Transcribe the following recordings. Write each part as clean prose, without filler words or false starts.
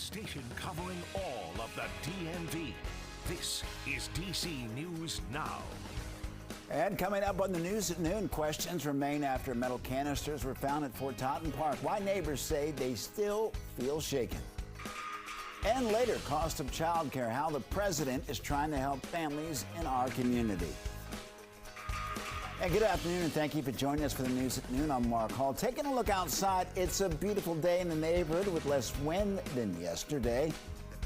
station covering all of the DMV. This is DC News Now. And coming up on the news at noon, questions remain after metal canisters were found at Fort Totten Park. Why neighbors say they still feel shaken. And later, cost of childcare, how the president is trying to help families in our community. And good afternoon, and thank you for joining us for the news at noon. I'm Mark Hall. Taking a look outside, it's a beautiful day in the neighborhood with less wind than yesterday.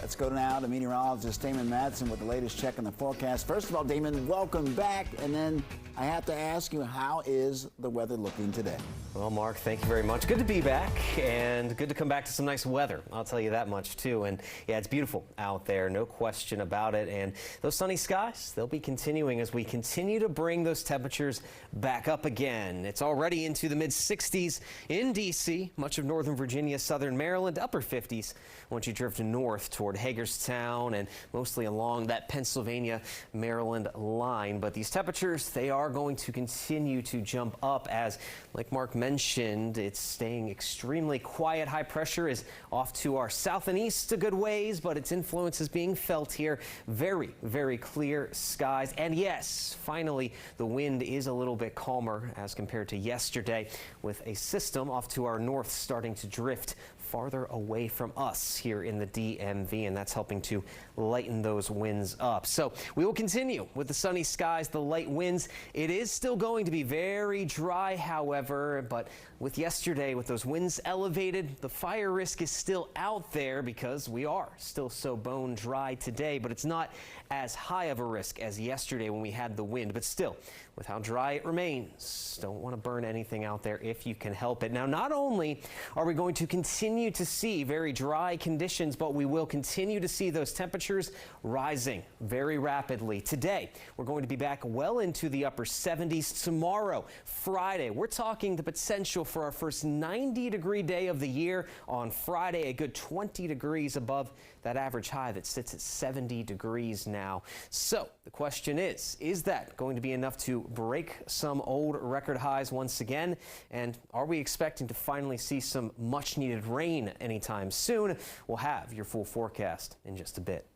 Let's go now to meteorologist Damon Madsen with the latest check on the forecast. First of all, Damon, welcome back. And then I have to ask you, how is the weather looking today? Well, Mark, thank you very much. Good to be back and good to come back to some nice weather. I'll tell you that much, too. And yeah, it's beautiful out there, no question about it. And those sunny skies, they'll be continuing as we continue to bring those temperatures back up again. It's already into the mid-60s in D.C., much of northern Virginia, southern Maryland, upper 50s once you drift north toward Hagerstown and mostly along that Pennsylvania-Maryland line. But these temperatures, they are going to continue to jump up as, like Mark mentioned, it's staying extremely quiet. High pressure is off to our south and east a good ways, but its influence is being felt here. Very, very clear skies. And yes, finally, the wind is a little bit calmer as compared to yesterday, with a system off to our north starting to drift farther away from us here in the DMV, and that's helping to lighten those winds up. So we will continue with the sunny skies, the light winds. It is still going to be very dry, however, but with yesterday, with those winds elevated, the fire risk is still out there because we are still so bone dry today, but it's not as high of a risk as yesterday when we had the wind. But still, with how dry it remains, don't want to burn anything out there if you can help it. Now, not only are we going to continue to see very dry conditions, but we will continue to see those temperatures rising very rapidly. Today, we're going to be back well into the upper 70s. Tomorrow, Friday, we're talking the potential for our first 90-degree day of the year on Friday, a good 20 degrees above that average high that sits at 70 degrees now. So the question is that going to be enough to break some old record highs once again? And are we expecting to finally see some much needed rain anytime soon? We'll have your full forecast in just a bit.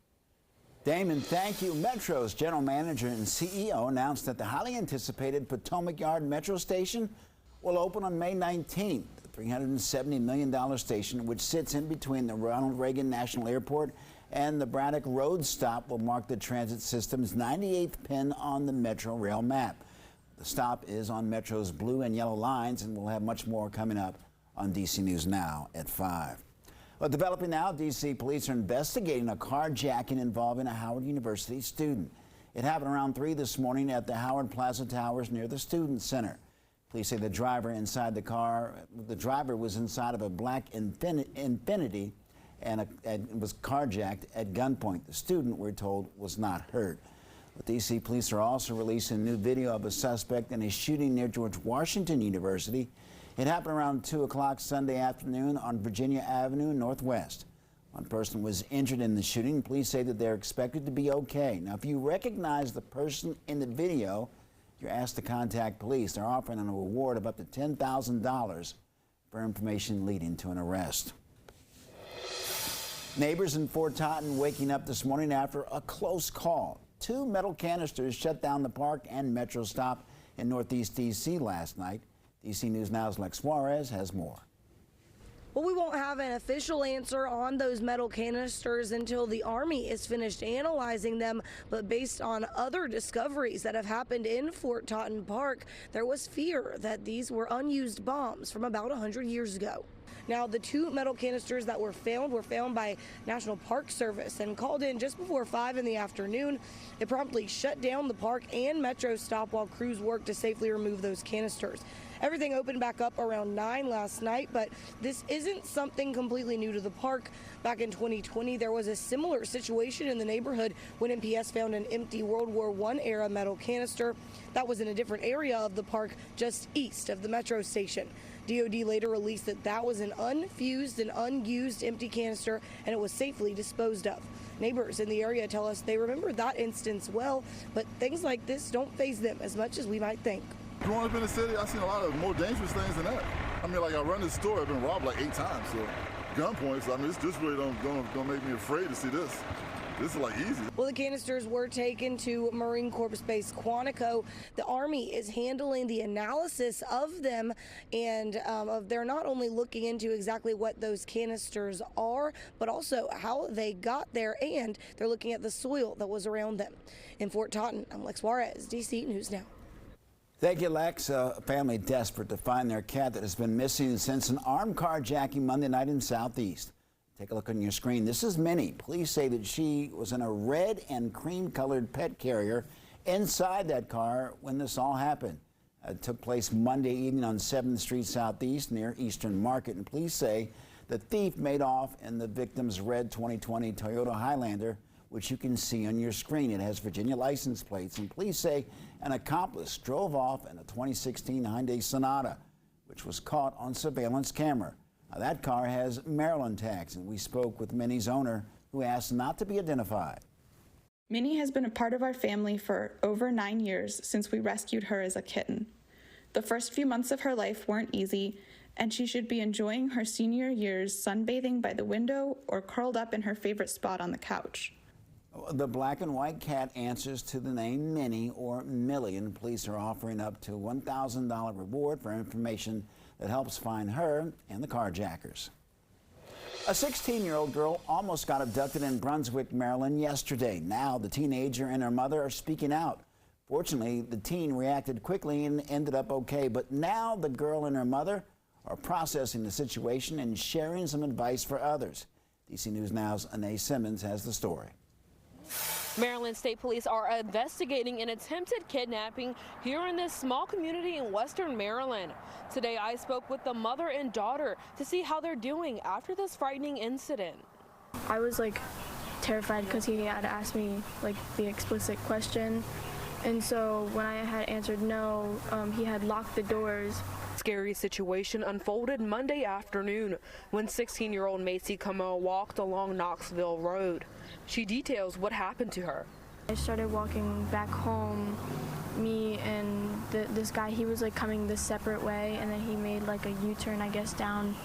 Damon, thank you. Metro's general manager and CEO announced that the highly anticipated Potomac Yard Metro station will open on May 19th. The $370 million station, which sits in between the Ronald Reagan National Airport and the Braddock Road stop, will mark the transit system's 98th pin on the Metro rail map. The stop is on Metro's blue and yellow lines, and we'll have much more coming up on DC News Now at 5. Well, developing now, D.C. police are investigating a carjacking involving a Howard University student. It happened around 3 this morning at the Howard Plaza Towers near the Student Center. Police say the driver was inside of a black Infiniti and was carjacked at gunpoint. The student, we're told, was not hurt. But D.C. police are also releasing a new video of a suspect in a shooting near George Washington University. It happened around 2 o'clock Sunday afternoon on Virginia Avenue Northwest. One person was injured in the shooting. Police say that they're expected to be okay. Now, if you recognize the person in the video, you're asked to contact police. They're offering an reward of up to $10,000 for information leading to an arrest. Neighbors in Fort Totten waking up this morning after a close call. 2 metal canisters shut down the park and Metro stop in Northeast D.C. last night. DC News Now's Lex Suarez has more. Well, we won't have an official answer on those metal canisters until the Army is finished analyzing them. But based on other discoveries that have happened in Fort Totten Park, there was fear that these were unused bombs from about 100 years ago. Now, the 2 metal canisters that were found by National Park Service and called in just before 5 in the afternoon. It promptly shut down the park and Metro stop while crews worked to safely remove those canisters. Everything opened back up around 9 last night, but this isn't something completely new to the park. Back in 2020, there was a similar situation in the neighborhood when MPS found an empty World War I era metal canister. That was in a different area of the park just east of the Metro station. DOD later released that that was an unfused and unused empty canister, and it was safely disposed of. Neighbors in the area tell us they remember that instance well, but things like this don't faze them as much as we might think. Growing up in the city, I've seen a lot of more dangerous things than that. I mean, like I run this store, I've been robbed like 8 times. So gunpoint, so I mean, this really don't make me afraid to see this. This is like easy. Well, the canisters were taken to Marine Corps Base Quantico. The Army is handling the analysis of them, and they're not only looking into exactly what those canisters are, but also how they got there, and they're looking at the soil that was around them. In Fort Totten, I'm Lex Juarez, DC News Now. Thank you, Lex. A family desperate to find their cat that has been missing since an armed carjacking Monday night in Southeast. Take a look on your screen. This is Minnie. Police say that she was in a red and cream-colored pet carrier inside that car when this all happened. It took place Monday evening on 7th Street Southeast near Eastern Market, and police say the thief made off in the victim's red 2020 Toyota Highlander, which you can see on your screen. It has Virginia license plates, and police say an accomplice drove off in a 2016 Hyundai Sonata, which was caught on surveillance camera. Now, that car has Maryland tags, and we spoke with Minnie's owner, who asked not to be identified. Minnie has been a part of our family for over 9 years since we rescued her as a kitten. The first few months of her life weren't easy, and she should be enjoying her senior years sunbathing by the window or curled up in her favorite spot on the couch. The black and white cat answers to the name Minnie or Millie, and police are offering up to $1,000 reward for information that helps find her and the carjackers. A 16-year-old girl almost got abducted in Brunswick, Maryland yesterday. Now the teenager and her mother are speaking out. Fortunately, the teen reacted quickly and ended up okay, but now the girl and her mother are processing the situation and sharing some advice for others. DC News Now's Anae Simmons has the story. Maryland State Police are investigating an attempted kidnapping here in this small community in western Maryland. Today I spoke with the mother and daughter to see how they're doing after this frightening incident. I was terrified because he had asked me the explicit question, and so when I had answered no, he had locked the doors. Scary situation unfolded Monday afternoon when 16-year-old Macy Camo walked along Knoxville Road. She details what happened to her. I started walking back home. Me and this guy, he was coming this separate way, and then he made a U-turn, I guess, down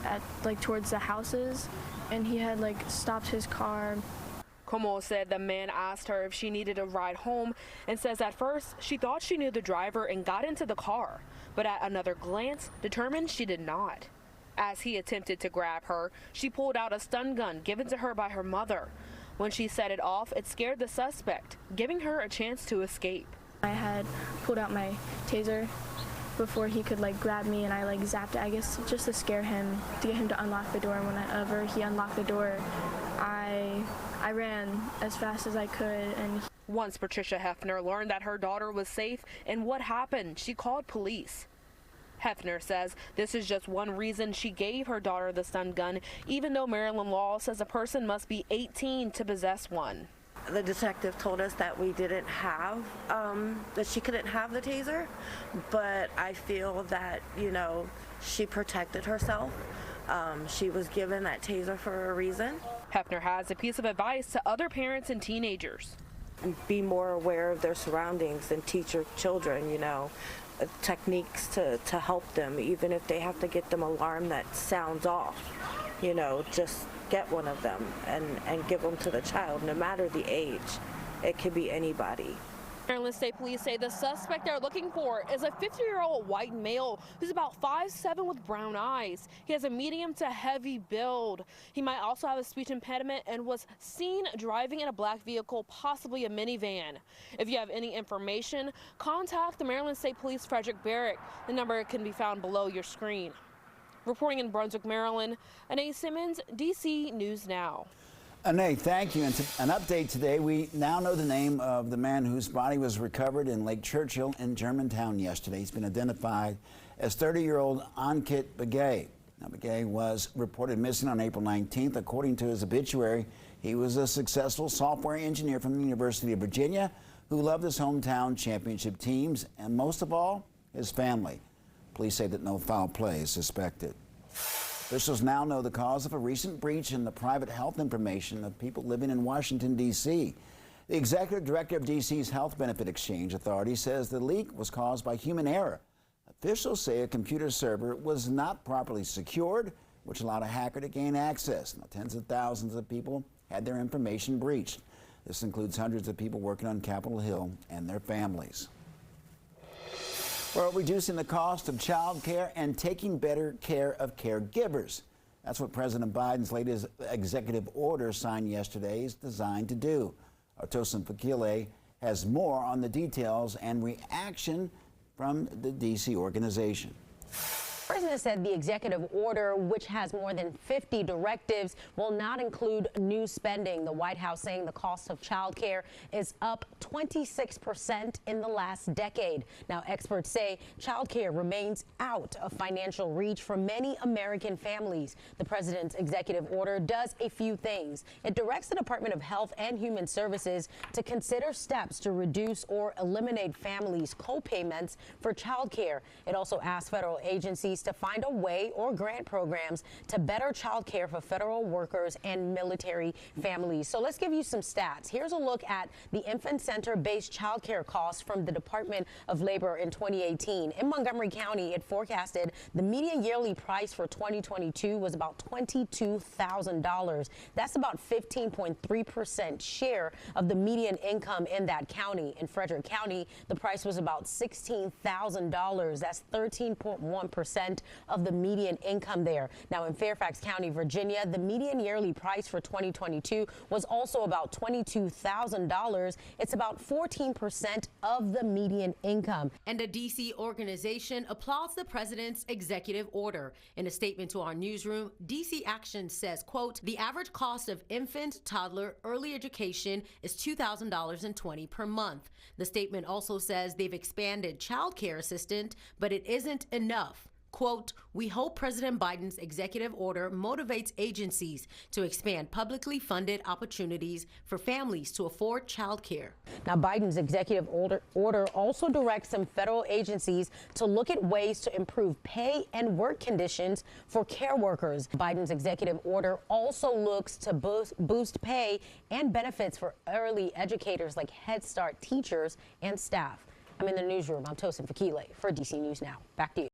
at towards the houses, and he had stopped his car. Como said the man asked her if she needed a ride home and says at first she thought she knew the driver and got into the car, but at another glance determined she did not. As he attempted to grab her, she pulled out a stun gun given to her by her mother. When she set it off, it scared the suspect, giving her a chance to escape. I had pulled out my taser before he could grab me, and I zapped it, I guess, just to scare him, to get him to unlock the door. And whenever he unlocked the door, I ran as fast as I could. And once Patricia Hefner learned that her daughter was safe and what happened, she called police. Hefner says this is just one reason she gave her daughter the stun gun, even though Maryland law says a person must be 18 to possess one. The detective told us that we didn't have, that she couldn't have the taser, but I feel that, she protected herself. She was given that taser for a reason. Hefner has a piece of advice to other parents and teenagers. Be more aware of their surroundings and teach your children, techniques to help them, even if they have to get them alarm that sounds off. Just get one of them and give them to the child, no matter the age. It could be anybody. Maryland State Police say the suspect they're looking for is a 50-year-old white male who's about 5'7" with brown eyes. He has a medium to heavy build. He might also have a speech impediment and was seen driving in a black vehicle, possibly a minivan. If you have any information, contact the Maryland State Police Frederick Barrick. The number can be found below your screen. Reporting in Brunswick, Maryland, Anae Simmons, DC News Now. Anae, thank you. And an update today, we now know the name of the man whose body was recovered in Lake Churchill in Germantown yesterday. He's been identified as 30-year-old Ankit Begay. Now, Begay was reported missing on April 19th. According to his obituary, he was a successful software engineer from the University of Virginia who loved his hometown championship teams and, most of all, his family. Police say that no foul play is suspected. Officials now know the cause of a recent breach in the private health information of people living in Washington, D.C. The executive director of D.C.'s Health Benefit Exchange Authority says the leak was caused by human error. Officials say a computer server was not properly secured which allowed a hacker to gain access. Now, tens of thousands of people had their information breached. This includes hundreds of people working on Capitol Hill and their families. Well, reducing the cost of child care and taking better care of caregivers. That's what President Biden's latest executive order signed yesterday is designed to do. Our Tosin Fakile has more on the details and reaction from the D.C. organization. The president said the executive order, which has more than 50 directives, will not include new spending. The White House saying the cost of child care is up 26% in the last decade. Now, experts say child care remains out of financial reach for many American families. The president's executive order does a few things. It directs the Department of Health and Human Services to consider steps to reduce or eliminate families' co-payments for child care. It also asks federal agencies to find a way or grant programs to better child care for federal workers and military families. So let's give you some stats. Here's a look at the infant center-based child care costs from the Department of Labor in 2018. In Montgomery County, it forecasted the median yearly price for 2022 was about $22,000. That's about 15.3% share of the median income in that county. In Frederick County, the price was about $16,000. That's 13.1% of the median income there. Now, in Fairfax County, Virginia, the median yearly price for 2022 was also about $22,000. It's about 14% of the median income. And a D.C. organization applauds the president's executive order. In a statement to our newsroom, D.C. Action says, quote, the average cost of infant, toddler, early education is $2,020 per month. The statement also says they've expanded child care assistance, but it isn't enough. Quote, we hope President Biden's executive order motivates agencies to expand publicly funded opportunities for families to afford child care. Now, Biden's executive order also directs some federal agencies to look at ways to improve pay and work conditions for care workers. Biden's executive order also looks to boost pay and benefits for early educators like Head Start teachers and staff. I'm in the newsroom. I'm Tosin Fakile for DC News Now. Back to you.